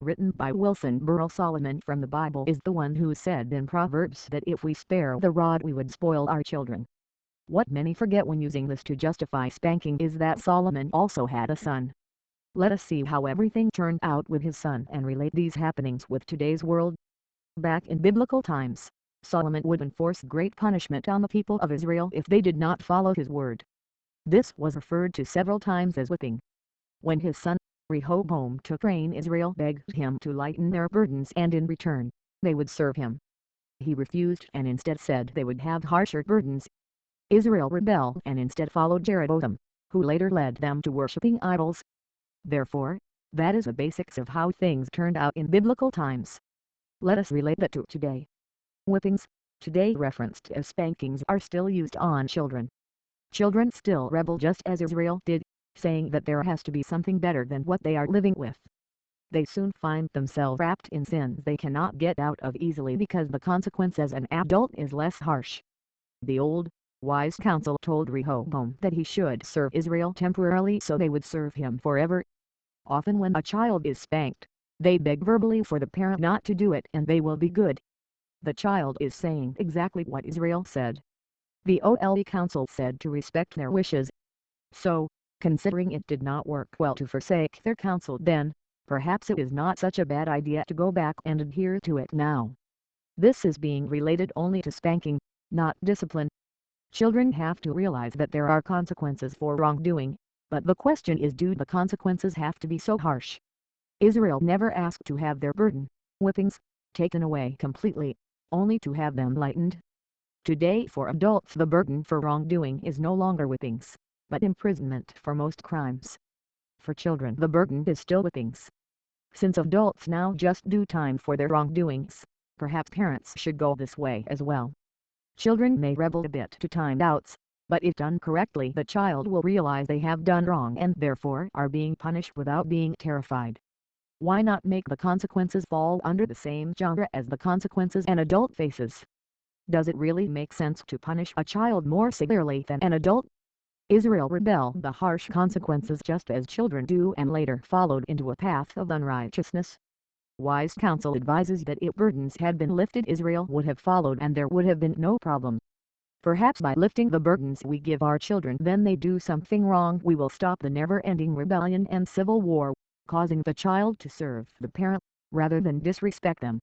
written by Wilson Burrell. Solomon from the Bible is the one who said in Proverbs that if we spare the rod we would spoil our children. What many forget when using this to justify spanking is that Solomon also had a son. Let us see how everything turned out with his son and relate these happenings with today's world. Back in biblical times, Solomon would enforce great punishment on the people of Israel if they did not follow his word. This was referred to several times as whipping. When his son Rehoboam took reign, Israel begged him to lighten their burdens, and in return, they would serve him. He refused and instead said they would have harsher burdens. Israel rebelled and instead followed Jeroboam, who later led them to worshipping idols. Therefore, that is the basics of how things turned out in biblical times. Let us relate that to today. Whippings, today referenced as spankings, are still used on children. Children still rebel just as Israel did, saying that there has to be something better than what they are living with. They soon find themselves wrapped in sins they cannot get out of easily because the consequence as an adult is less harsh. The old, wise counsel told Rehoboam that he should serve Israel temporarily so they would serve him forever. Often when a child is spanked, they beg verbally for the parent not to do it and they will be good. The child is saying exactly what Israel said. The old counsel said to respect their wishes. So, considering it did not work well to forsake their counsel then, perhaps it is not such a bad idea to go back and adhere to it now. This is being related only to spanking, not discipline. Children have to realize that there are consequences for wrongdoing, but the question is, do the consequences have to be so harsh? Israel never asked to have their burden, whippings, taken away completely, only to have them lightened. Today for adults the burden for wrongdoing is no longer whippings, but imprisonment for most crimes. For children the burden is still whippings. Since adults now just do time for their wrongdoings, perhaps parents should go this way as well. Children may rebel a bit to timed outs, but if done correctly the child will realize they have done wrong and therefore are being punished without being terrified. Why not make the consequences fall under the same genre as the consequences an adult faces? Does it really make sense to punish a child more severely than an adult? Israel rebelled the harsh consequences just as children do and later followed into a path of unrighteousness. Wise counsel advises that if burdens had been lifted Israel would have followed and there would have been no problem. Perhaps by lifting the burdens we give our children then they do something wrong we will stop the never-ending rebellion and civil war, causing the child to serve the parent, rather than disrespect them.